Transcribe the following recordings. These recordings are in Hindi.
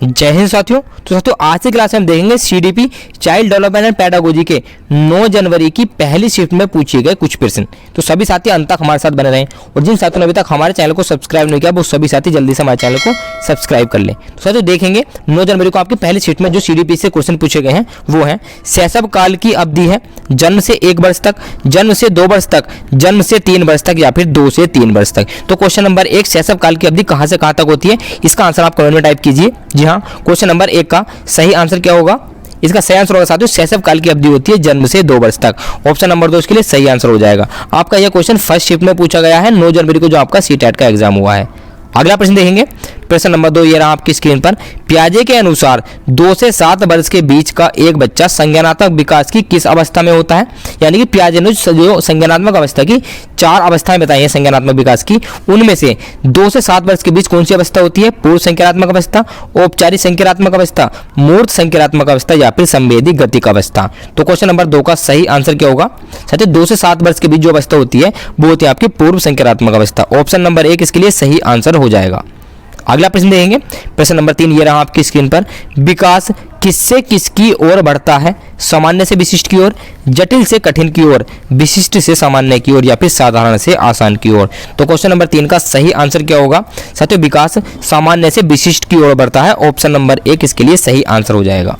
जय हिंद साथियों। तो साथियों आज की क्लास में हम देखेंगे CDP child development and pedagogy के 9 जनवरी की पहली शिफ्ट में पूछे गए कुछ प्रश्न। तो सभी साथी अंत तक हमारे साथ बने रहें और जिन साथियों ने अभी तक हमारे चैनल को सब्सक्राइब नहीं किया वो सभी साथी जल्दी से हमारे चैनल को सब्सक्राइब कर लें। तो साथियों देखेंगे 9 जनवरी को आपकी पहली शिफ्ट में जो सीडीपी से क्वेश्चन पूछे गए हैं वो है शैशव काल की अवधि है जन्म से 1 वर्ष तक, जन्म से 2 वर्ष तक, जन्म से 3 वर्ष तक या फिर 2 से 3 वर्ष तक। तो क्वेश्चन नंबर 1 शैशव काल की अवधि कहां से कहां तक होती है, इसका आंसर आप कमेंट में टाइप कीजिए। जी हाँ, क्वेश्चन नंबर 1 का सही आंसर क्या होगा, इसका सही आंसर होगा साथियों शैशव काल की अवधि होती है जन्म से 2 वर्ष तक। ऑप्शन नंबर 2 इसके लिए सही आंसर हो जाएगा। आपका यह क्वेश्चन फर्स्ट शिफ्ट में पूछा गया है 9 जनवरी को जो आपका सीटेट का एग्जाम हुआ है। अगला प्रश्न देखेंगे, प्रश्न नंबर 2 ये रहा आपकी स्क्रीन पर। पियाजे के अनुसार 2 से 7 वर्ष के बीच का एक बच्चा संज्ञानात्मक विकास की किस अवस्था में होता है, यानी कि पियाजे ने जो संज्ञानात्मक अवस्था की 4 अवस्थाएं बताई हैं संज्ञानात्मक विकास की, उनमें से 2 से 7 वर्ष के बीच कौन सी अवस्था होती है, पूर्व संज्ञानात्मक अवस्था, औपचारिक संज्ञानात्मक अवस्था, मूर्त संज्ञानात्मक अवस्था या फिर संवेदी गतिक अवस्था। तो क्वेश्चन नंबर 2 का सही आंसर क्या होगा साथियों, 2 से 7 वर्ष के बीच जो अवस्था होती है वो होती है आपकी पूर्व संज्ञानात्मक अवस्था। ऑप्शन नंबर 1 इसके लिए सही आंसर हो जाएगा। अगला प्रश्न देखेंगे, प्रश्न नंबर 3 ये रहा आपकी स्क्रीन पर। विकास किससे किसकी ओर बढ़ता है, सामान्य से विशिष्ट की ओर, जटिल से कठिन की ओर, विशिष्ट से सामान्य की ओर या फिर साधारण से आसान की ओर। तो क्वेश्चन नंबर 3 का सही आंसर क्या होगा साथियों, विकास सामान्य से विशिष्ट की ओर बढ़ता है। ऑप्शन नंबर 1 इसके लिए सही आंसर हो जाएगा।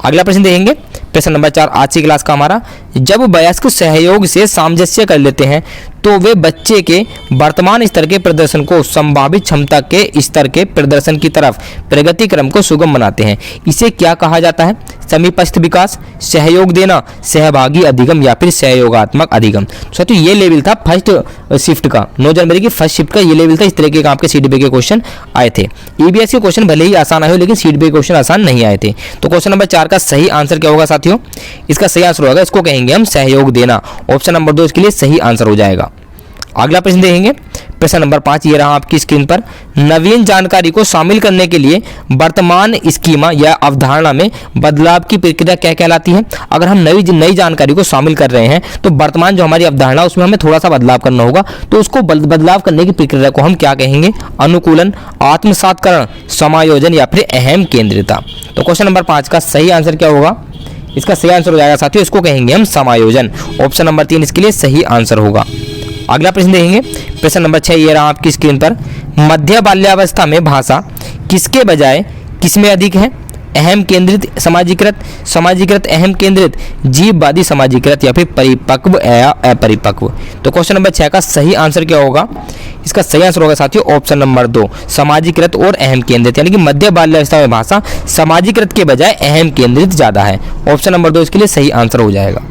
अगला प्रश्न देखेंगे, प्रश्न नंबर 4 आज की क्लास का हमारा। जब वयस्क सहयोग से सामंजस्य कर लेते हैं तो वे बच्चे के वर्तमान स्तर के प्रदर्शन को संभावित क्षमता के स्तर के प्रदर्शन की तरफ प्रगति क्रम को सुगम बनाते हैं। इसे क्या कहा जाता है, समीपस्थ विकास, सहयोग देना, सहभागी अधिगम या फिर सहयोगात्मक अधिगम। साथियों ये लेवल था फर्स्ट शिफ्ट का, 9 जनवरी की फर्स्ट शिफ्ट का ये लेवल था। इस तरीके का आपके सीडीपी के क्वेश्चन आए थे। ईबीएस के क्वेश्चन भले ही आसान आए हो लेकिन सीडीपी के क्वेश्चन आसान नहीं आए थे। तो क्वेश्चन नंबर 4 का सही आंसर क्या होगा साथियों, इसका सही आंसर होगा, इसको कहेंगे हम सहयोग देना। ऑप्शन नंबर 2 इसके लिए सही आंसर हो जाएगा। अगला प्रश्न देखेंगे, प्रश्न नंबर 5 ये रहा आपकी स्क्रीन पर। नवीन जानकारी को शामिल करने के लिए वर्तमान स्कीमा या अवधारणा में बदलाव की प्रक्रिया क्या कहलाती है। अगर हम नई जानकारी को शामिल कर रहे हैं तो वर्तमान जो हमारी अवधारणा उसमें हमें थोड़ा सा बदलाव करना होगा, तो उसको बदलाव करने की प्रक्रिया को हम क्या कहेंगे, अनुकूलन, आत्मसातकरण, समायोजन या फिर अहम केंद्रिता। तो क्वेश्चन नंबर 5 का सही आंसर क्या होगा, इसका सही आंसर हो जाएगा साथियों, इसको कहेंगे हम समायोजन। ऑप्शन नंबर 3 इसके लिए सही आंसर होगा। अगला प्रश्न देखेंगे, प्रश्न नंबर 6 ये रहा आपकी स्क्रीन पर। मध्य बाल्यावस्था में भाषा किसके बजाय किसमें अधिक है, अहम केंद्रित समाजीकृत, समाजीकृत अहम केंद्रित, जीववादी समाजीकृत या फिर परिपक्व या अपरिपक्व। तो क्वेश्चन नंबर 6 का सही आंसर क्या होगा, इसका सही आंसर होगा साथियों ऑप्शन नंबर 2 समाजीकृत और अहम केंद्रित, यानी कि मध्य बाल्यावस्था में भाषा समाजीकृत के बजाय अहम केंद्रित ज्यादा है। ऑप्शन नंबर 2 इसके लिए सही आंसर हो जाएगा।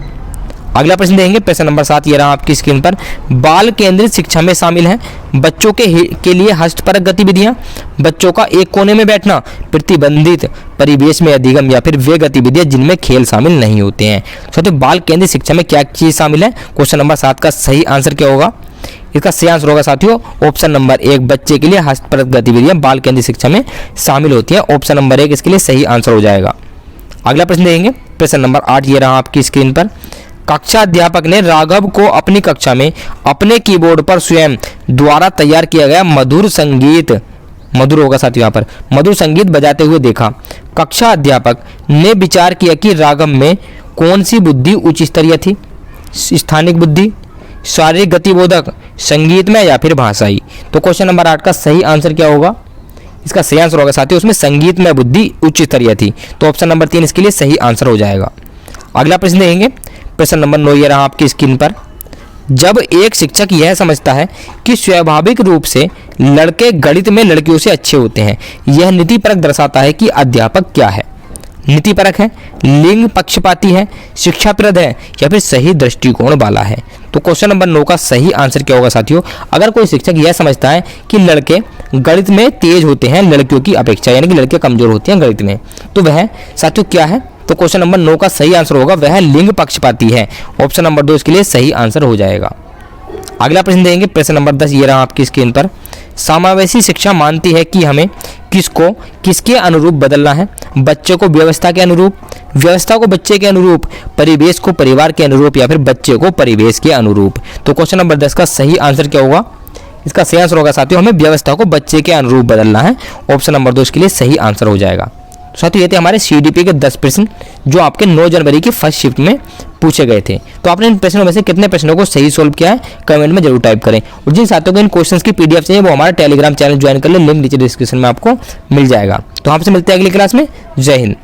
अगला प्रश्न देखेंगे, प्रश्न नंबर 7 ये रहा आपकी स्क्रीन पर। बाल केंद्रित शिक्षा में शामिल है बच्चों के लिए हस्तपरक गतिविधियां, बच्चों का एक कोने में बैठना, प्रतिबंधित परिवेश में अधिगम या फिर वे गतिविधियां जिनमें खेल शामिल नहीं होते हैं। तो बाल केंद्रित शिक्षा में क्या चीज शामिल है, क्वेश्चन नंबर 7 का सही आंसर क्या होगा, इसका सही आंसर होगा साथियों ऑप्शन नंबर 1 बच्चे के लिए हस्तपरक गतिविधियां बाल केंद्रित शिक्षा में शामिल होती है। ऑप्शन नंबर 1 इसके लिए सही आंसर हो जाएगा। अगला प्रश्न देखेंगे, प्रश्न नंबर 8 ये रहा आपकी स्क्रीन पर। कक्षा अध्यापक ने राघव को अपनी कक्षा में अपने कीबोर्ड पर स्वयं द्वारा तैयार किया गया मधुर संगीत, मधुर होगा साथियों यहाँ पर, मधुर संगीत बजाते हुए देखा। कक्षा अध्यापक ने विचार किया कि राघव में कौन सी बुद्धि उच्च स्तरीय थी, स्थानिक बुद्धि, शारीरिक गतिबोधक, संगीतमय या फिर भाषाई। तो क्वेश्चन नंबर 8 का सही आंसर क्या होगा, इसका सही आंसर होगा साथियों उसमें संगीतमय बुद्धि उच्च स्तरीय थी। तो ऑप्शन नंबर 3 इसके लिए सही आंसर हो जाएगा। अगला प्रश्न देखेंगे, प्रश्न नंबर 9 ये रहा आपकी स्क्रीन पर। जब एक शिक्षक यह समझता है कि स्वाभाविक रूप से लड़के गणित में लड़कियों से अच्छे होते हैं, यह नीतिपरक दर्शाता है कि अध्यापक क्या है, नीतिपरक है, लिंग पक्षपाती है, शिक्षाप्रद है या फिर सही दृष्टिकोण वाला है। तो क्वेश्चन नंबर 9 का सही आंसर क्या होगा साथियों, अगर कोई शिक्षक यह समझता है कि लड़के गणित में तेज होते हैं लड़कियों की अपेक्षा, यानी कि लड़के कमजोर होते हैं गणित में, तो वह साथियों क्या है, तो क्वेश्चन नंबर 9 का सही आंसर होगा वह लिंग पक्षपाती है। ऑप्शन नंबर 2 इसके लिए सही आंसर हो जाएगा। अगला प्रश्न देंगे, प्रश्न नंबर 10 ये रहा आपकी स्क्रीन पर। समावेशी शिक्षा मानती है कि हमें किसको किसके अनुरूप बदलना है, बच्चे को व्यवस्था के अनुरूप, व्यवस्था को बच्चे के अनुरूप, परिवेश को परिवार के अनुरूप या फिर बच्चे को परिवेश के अनुरूप। तो क्वेश्चन नंबर 10 का सही आंसर क्या होगा, इसका सही आंसर होगा साथियों, हमें व्यवस्था को बच्चे के अनुरूप बदलना है। ऑप्शन नंबर 2 इसके लिए सही आंसर हो जाएगा। साथियों ये थे हमारे सीडीपी के 10 प्रश्न जो आपके 9 जनवरी की फर्स्ट शिफ्ट में पूछे गए थे। तो आपने इन प्रश्नों में से कितने प्रश्नों को सही सोल्व किया है कमेंट में जरूर टाइप करें। और जिन साथियों को इन क्वेश्चंस की पीडीएफ चाहिए वो हमारा टेलीग्राम चैनल ज्वाइन कर ले, लिंक नीचे डिस्क्रिप्शन में आपको मिल जाएगा। तो आपसे मिलते हैं अगली क्लास में। जय हिंद।